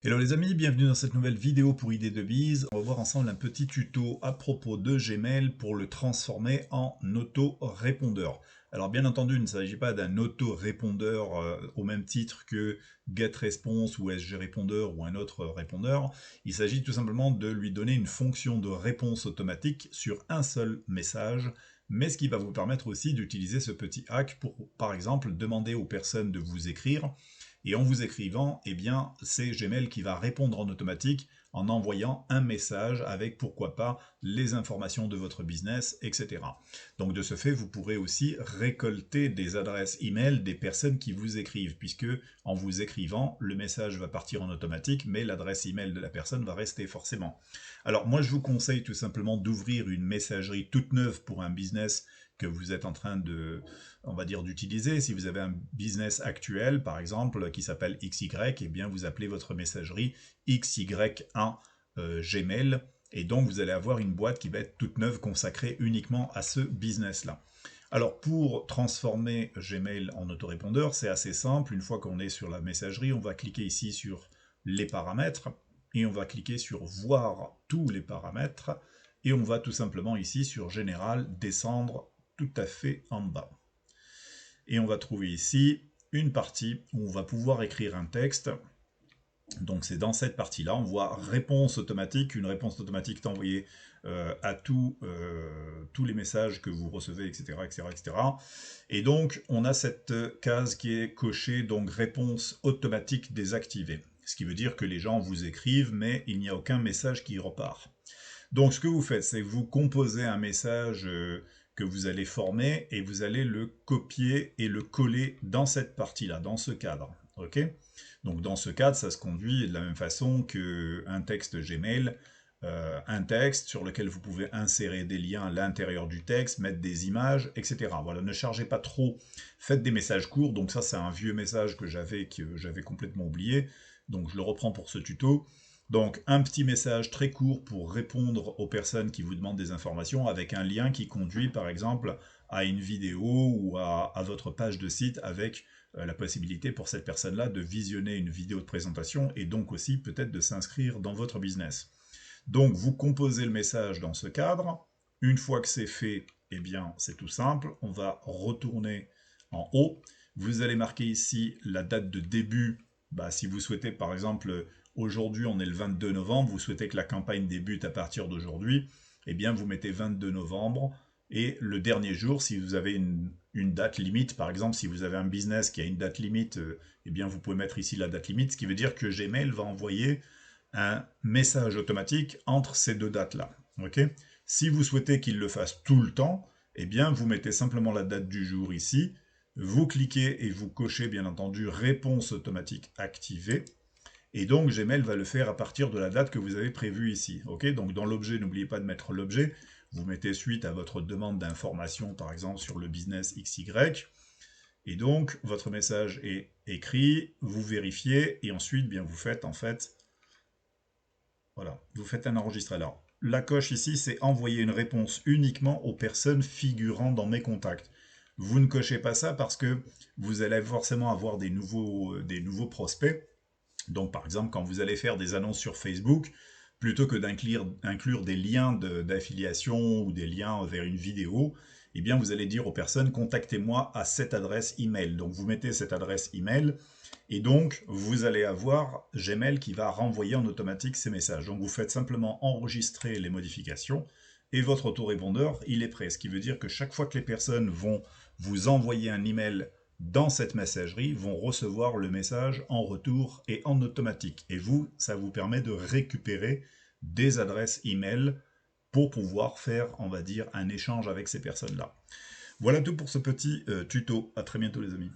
Hello les amis, bienvenue dans cette nouvelle vidéo pour Idées de Biz. On va voir ensemble un petit tuto à propos de Gmail pour le transformer en auto-répondeur. Alors bien entendu, il ne s'agit pas d'un auto-répondeur au même titre que GetResponse ou SGRépondeur ou un autre répondeur. Il s'agit tout simplement de lui donner une fonction de réponse automatique sur un seul message, mais ce qui va vous permettre aussi d'utiliser ce petit hack pour, par exemple, demander aux personnes de vous écrire. Et en vous écrivant, eh bien, c'est Gmail qui va répondre en automatique en envoyant un message avec, pourquoi pas, les informations de votre business, etc. Donc de ce fait, vous pourrez aussi récolter des adresses email des personnes qui vous écrivent, puisque en vous écrivant, le message va partir en automatique, mais l'adresse email de la personne va rester forcément. Alors moi, je vous conseille tout simplement d'ouvrir une messagerie toute neuve pour un business que vous êtes en train de, on va dire, d'utiliser. Si vous avez un business actuel, par exemple, qui s'appelle XY, eh bien vous appelez votre messagerie XY1 Gmail, et donc vous allez avoir une boîte qui va être toute neuve consacrée uniquement à ce business-là. Alors pour transformer Gmail en autorépondeur, c'est assez simple. Une fois qu'on est sur la messagerie, on va cliquer ici sur les paramètres, et on va cliquer sur voir tous les paramètres, et on va tout simplement ici sur Général descendre tout à fait en bas. Et on va trouver ici une partie où on va pouvoir écrire un texte. Donc c'est dans cette partie-là, on voit réponse automatique. Une réponse automatique est envoyée à tous les messages que vous recevez, etc., etc., etc. Et donc on a cette case qui est cochée, donc réponse automatique désactivée. Ce qui veut dire que les gens vous écrivent, mais il n'y a aucun message qui repart. Donc ce que vous faites, c'est que vous composez un message que vous allez former et vous allez le copier et le coller dans cette partie-là, dans ce cadre. Ok ? Donc dans ce cadre, ça se conduit de la même façon qu'un texte Gmail, un texte sur lequel vous pouvez insérer des liens à l'intérieur du texte, mettre des images, etc. Voilà, ne chargez pas trop, faites des messages courts. Donc ça, c'est un vieux message que j'avais complètement oublié. Donc je le reprends pour ce tuto. Donc un petit message très court pour répondre aux personnes qui vous demandent des informations avec un lien qui conduit par exemple à une vidéo ou à votre page de site avec la possibilité pour cette personne-là de visionner une vidéo de présentation et donc aussi peut-être de s'inscrire dans votre business. Donc vous composez le message dans ce cadre. Une fois que c'est fait, eh bien c'est tout simple. On va retourner en haut. Vous allez marquer ici la date de début. Si vous souhaitez par exemple, aujourd'hui on est le 22 novembre, vous souhaitez que la campagne débute à partir d'aujourd'hui, eh bien vous mettez 22 novembre. Et le dernier jour, si vous avez une date limite, par exemple, si vous avez un business qui a une date limite, eh bien vous pouvez mettre ici la date limite, ce qui veut dire que Gmail va envoyer un message automatique entre ces deux dates-là. Okay ? Si vous souhaitez qu'il le fasse tout le temps, eh bien vous mettez simplement la date du jour ici, vous cliquez et vous cochez bien entendu réponse automatique activée. Et donc Gmail va le faire à partir de la date que vous avez prévue ici. Okay ? Donc dans l'objet, n'oubliez pas de mettre l'objet. Vous mettez suite à votre demande d'information, par exemple sur le business XY. Et donc votre message est écrit, vous vérifiez, et ensuite bien vous faites en fait, voilà, vous faites un enregistré. Alors la coche ici, c'est envoyer une réponse uniquement aux personnes figurant dans mes contacts. Vous ne cochez pas ça parce que vous allez forcément avoir des nouveaux prospects. Donc par exemple, quand vous allez faire des annonces sur Facebook, plutôt que d'inclure des liens d'affiliation ou des liens vers une vidéo, eh bien vous allez dire aux personnes contactez-moi à cette adresse email. Donc vous mettez cette adresse email et donc vous allez avoir Gmail qui va renvoyer en automatique ces messages. Donc vous faites simplement enregistrer les modifications et votre autorépondeur il est prêt. Ce qui veut dire que chaque fois que les personnes vont vous envoyer un email dans cette messagerie, vont recevoir le message en retour et en automatique. Et vous, ça vous permet de récupérer des adresses email pour pouvoir faire, on va dire, un échange avec ces personnes-là. Voilà tout pour ce petit tuto. À très bientôt les amis.